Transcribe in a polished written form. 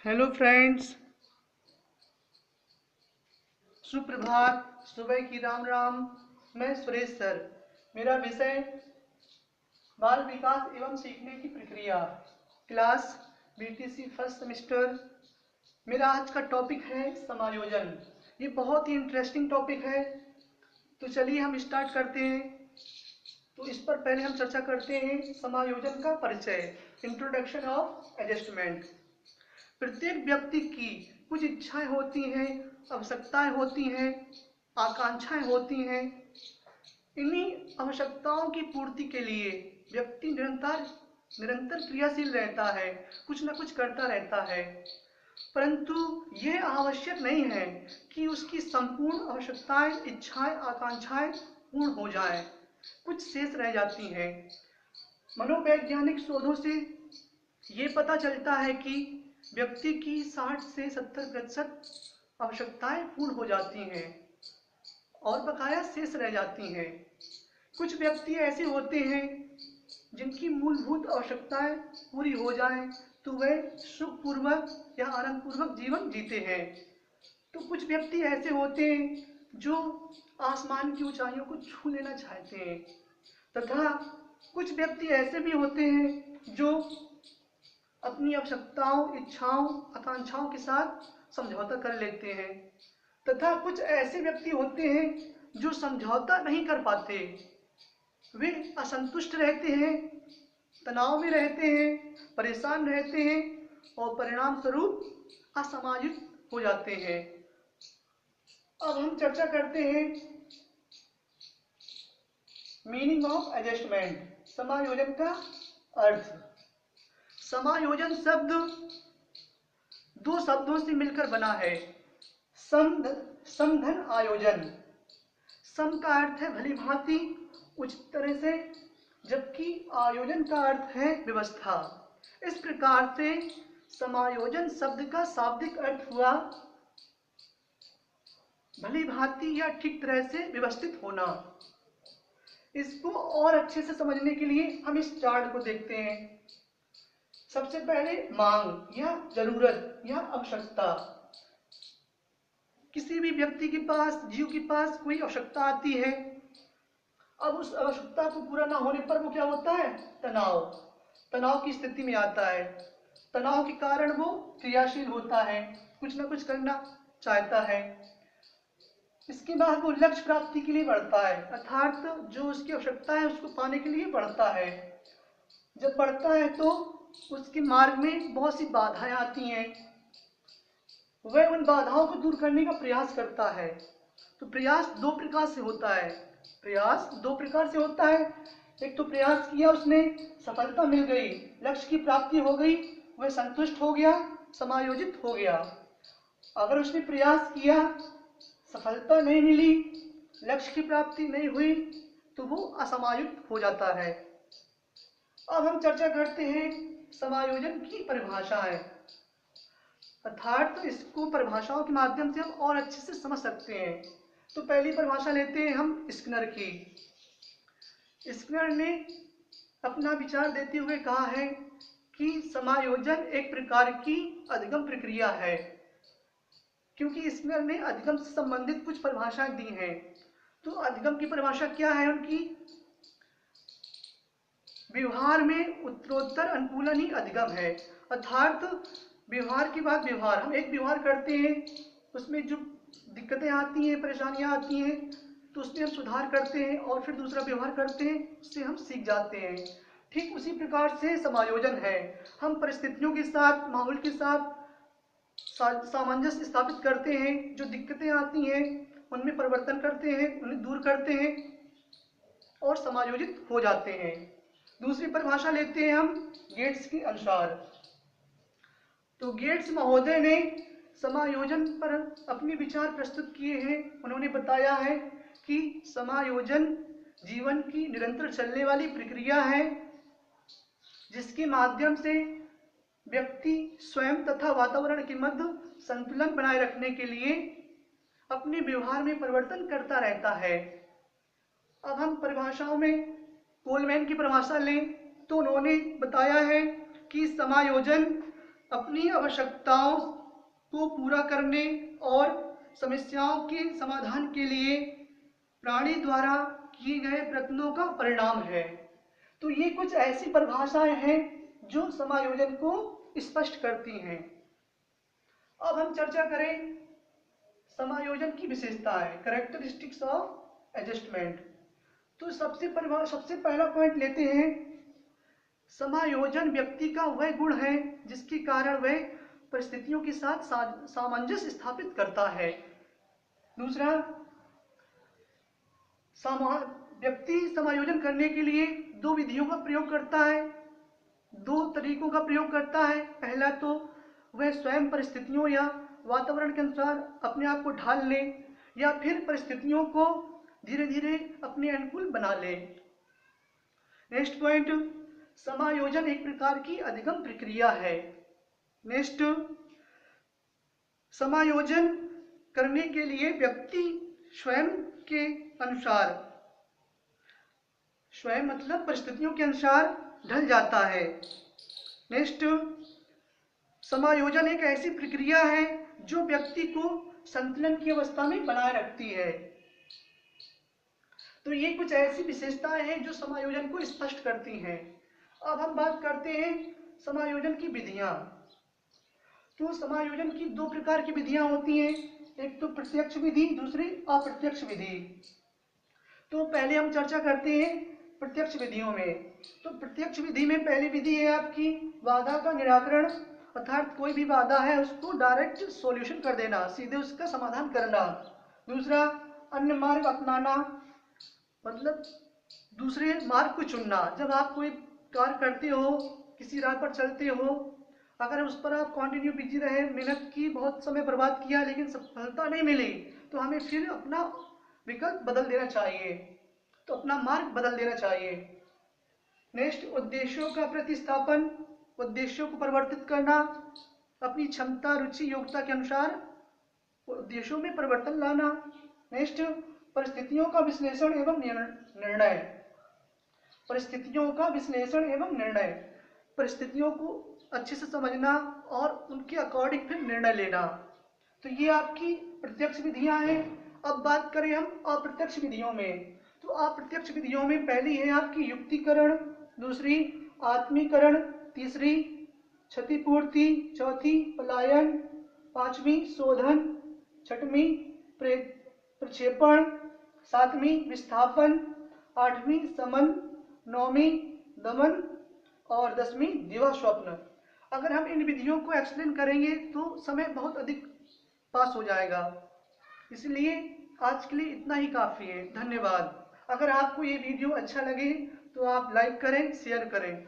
Hello friends, सुप्रभात। सुबह की राम राम। मैं सुरेश सर। मेरा विषय बाल विकास एवं सीखने की प्रक्रिया, क्लास बीटीसी फर्स्ट सेमेस्टर। मेरा आज का टॉपिक है समायोजन। ये बहुत ही इंटरेस्टिंग टॉपिक है, तो चलिए हम स्टार्ट करते हैं। तो इस पर पहले हम चर्चा करते हैं समायोजन का परिचय, इंट्रोडक्शन ऑफ एडजस्टमेंट। प्रत्येक व्यक्ति की कुछ इच्छाएं होती हैं, आवश्यकताएं होती हैं, आकांक्षाएं होती हैं। इन्हीं आवश्यकताओं की पूर्ति के लिए व्यक्ति निरंतर निरंतर क्रियाशील रहता है, कुछ न कुछ करता रहता है। परंतु यह आवश्यक नहीं है कि उसकी संपूर्ण आवश्यकताएं, इच्छाएं, आकांक्षाएं पूर्ण हो जाएं। कुछ शेष रह जाती हैं। मनोवैज्ञानिक शोधों से ये पता चलता है कि व्यक्ति की 60 से 70% आवश्यकताएं पूर्ण हो जाती हैं और बकाया शेष रह जाती हैं। कुछ व्यक्ति ऐसे होते हैं जिनकी मूलभूत आवश्यकताएं पूरी हो जाएं तो वे सुखपूर्वक या आनंदपूर्वक जीवन जीते हैं। तो कुछ व्यक्ति ऐसे होते हैं जो आसमान की ऊंचाइयों को छू लेना चाहते हैं, तथा कुछ व्यक्ति ऐसे भी होते हैं जो अपनी आवश्यकताओं, इच्छाओं, आकांक्षाओं के साथ समझौता कर लेते हैं, तथा कुछ ऐसे व्यक्ति होते हैं जो समझौता नहीं कर पाते। वे असंतुष्ट रहते हैं, तनाव में रहते हैं, परेशान रहते हैं और परिणाम स्वरूप असमायोजित हो जाते हैं। अब हम चर्चा करते हैं मीनिंग ऑफ एडजस्टमेंट, समायोजन का अर्थ। समायोजन शब्द दो शब्दों से मिलकर बना है, समधन आयोजन। सम का अर्थ है भली भांति, उचित तरह से, जबकि आयोजन का अर्थ है व्यवस्था। इस प्रकार से समायोजन शब्द का शाब्दिक अर्थ हुआ भली भांति या ठीक तरह से व्यवस्थित होना। इसको और अच्छे से समझने के लिए हम इस चार्ट को देखते हैं। सबसे पहले मांग या जरूरत या आवश्यकता। किसी भी व्यक्ति के पास, जीव के पास कोई आवश्यकता आती है। अब उस आवश्यकता को पूरा ना होने पर वो क्या होता है? तनाव। तनाव की स्थिति में आता है। तनाव के कारण वो क्रियाशील होता है, कुछ ना कुछ करना चाहता है। इसके बाद वो लक्ष्य प्राप्ति के लिए बढ़ता है, अर्थात जो उसकी आवश्यकता है उसको पाने के लिए बढ़ता है। जब बढ़ता है तो उसके मार्ग में बहुत सी बाधाएं आती हैं। वह उन बाधाओं को दूर करने का प्रयास करता है। तो प्रयास दो प्रकार से होता है। प्रयास दो प्रकार से होता है। एक तो प्रयास किया, उसने सफलता मिल गई, लक्ष्य की प्राप्ति हो गई, वह संतुष्ट हो गया, समायोजित हो गया। अगर उसने प्रयास किया, सफलता नहीं मिली, लक्ष्य की प्राप्ति नहीं हुई, तो वो असमायोजित हो जाता है। अब हम चर्चा करते हैं समायोजन की परिभाषाएं, अर्थात तो इसको परिभाषाओं के माध्यम से हम और अच्छे से समझ सकते हैं। तो पहली परिभाषा लेते हैं हम स्किनर की। स्किनर ने अपना विचार देते हुए कहा है कि समायोजन एक प्रकार की अधिगम प्रक्रिया है। क्योंकि स्किनर ने अधिगम से संबंधित कुछ परिभाषाएं दी हैं। तो अधिगम की परिभाषा क्या है उनकी? व्यवहार में उत्तरोत्तर अनुकूलन ही अधिगम है। अर्थात व्यवहार के बाद व्यवहार, हम एक व्यवहार करते हैं, उसमें जो दिक्कतें आती हैं, परेशानियां आती हैं, तो उसमें हम सुधार करते हैं और फिर दूसरा व्यवहार करते हैं, उससे हम सीख जाते हैं। ठीक उसी प्रकार से समायोजन है। हम परिस्थितियों के साथ, माहौल के साथ सामंजस्य स्थापित करते हैं। जो दिक्कतें आती हैं उनमें परिवर्तन करते हैं, उन्हें दूर करते हैं और समायोजित हो जाते हैं। दूसरी परिभाषा लेते हैं हम गेट्स के अनुसार। तो गेट्स महोदय ने समायोजन पर अपने विचार प्रस्तुत किए हैं। उन्होंने बताया है कि समायोजन जीवन की निरंतर चलने वाली प्रक्रिया है, जिसके माध्यम से व्यक्ति स्वयं तथा वातावरण के मध्य संतुलन बनाए रखने के लिए अपने व्यवहार में परिवर्तन करता रहता है। अब हम परिभाषाओं में कोलमैन की परिभाषा लें तो उन्होंने बताया है कि समायोजन अपनी आवश्यकताओं को पूरा करने और समस्याओं के समाधान के लिए प्राणी द्वारा किए गए प्रयत्नों का परिणाम है। तो ये कुछ ऐसी परिभाषाएं हैं जो समायोजन को स्पष्ट करती हैं। अब हम चर्चा करें समायोजन की विशेषताएं, कैरेक्टरिस्टिक्स ऑफ एडजस्टमेंट। तो सबसे पहला पॉइंट लेते हैं। समायोजन व्यक्ति का वह गुण है जिसके कारण वह परिस्थितियों के साथ सामंजस्य स्थापित करता है। दूसरा, व्यक्ति समायोजन करने के लिए दो विधियों का प्रयोग करता है, दो तरीकों का प्रयोग करता है। पहला तो वह स्वयं परिस्थितियों या वातावरण के अनुसार अपने आप को ढाल ले, या फिर परिस्थितियों को धीरे धीरे अपने अनुकूल बना ले। नेक्स्ट पॉइंट, समायोजन एक प्रकार की अधिगम प्रक्रिया है। नेक्स्ट, समायोजन करने के लिए व्यक्ति स्वयं के अनुसार, स्वयं मतलब परिस्थितियों के अनुसार ढल जाता है। नेक्स्ट, समायोजन एक ऐसी प्रक्रिया है जो व्यक्ति को संतुलन की अवस्था में बनाए रखती है। तो ये कुछ ऐसी विशेषताएं हैं जो समायोजन को स्पष्ट करती हैं। अब हम बात करते हैं समायोजन की विधियां। तो समायोजन की दो प्रकार की विधियां होती हैं, एक तो प्रत्यक्ष विधि, दूसरी अप्रत्यक्ष विधि। तो पहले हम चर्चा करते हैं प्रत्यक्ष विधियों में। तो प्रत्यक्ष विधि में पहली विधि है आपकी बाधा का निराकरण, अर्थात कोई भी बाधा है उसको डायरेक्ट सॉल्यूशन कर देना, सीधे उसका समाधान करना। दूसरा, अन्य मार्ग अपनाना, मतलब दूसरे मार्ग को चुनना। जब आप कोई कार्य करते हो, किसी राह पर चलते हो, अगर उस पर आप कंटिन्यू बिजी रहे, मेहनत की, बहुत समय बर्बाद किया, लेकिन सफलता नहीं मिली, तो हमें फिर अपना विकल्प बदल देना चाहिए, तो अपना मार्ग बदल देना चाहिए। नेक्स्ट, उद्देश्यों का प्रतिस्थापन, उद्देश्यों को परिवर्तित करना, अपनी क्षमता, रुचि, योग्यता के अनुसार उद्देश्यों में परिवर्तन लाना। नेक्स्ट, परिस्थितियों का विश्लेषण एवं निर्णय, परिस्थितियों का विश्लेषण एवं निर्णय, परिस्थितियों को अच्छे से समझना और उनके अकॉर्डिंग फिर निर्णय लेना। तो ये आपकी प्रत्यक्ष विधियां हैं। अब बात करें हम अप्रत्यक्ष विधियों में। तो अप्रत्यक्ष विधियों में पहली है आपकी युक्तिकरण, दूसरी आत्मीकरण, तीसरी क्षतिपूर्ति, चौथी पलायन, पांचवी शोधन, छठवीं प्रक्षेपण, सातवीं विस्थापन, आठवीं समन, नौवीं दमन और 10वीं दिवा स्वप्न। अगर हम इन विधियों को एक्सप्लेन करेंगे तो समय बहुत अधिक पास हो जाएगा, इसलिए आज के लिए इतना ही काफी है। धन्यवाद। अगर आपको ये वीडियो अच्छा लगे तो आप लाइक करें, शेयर करें।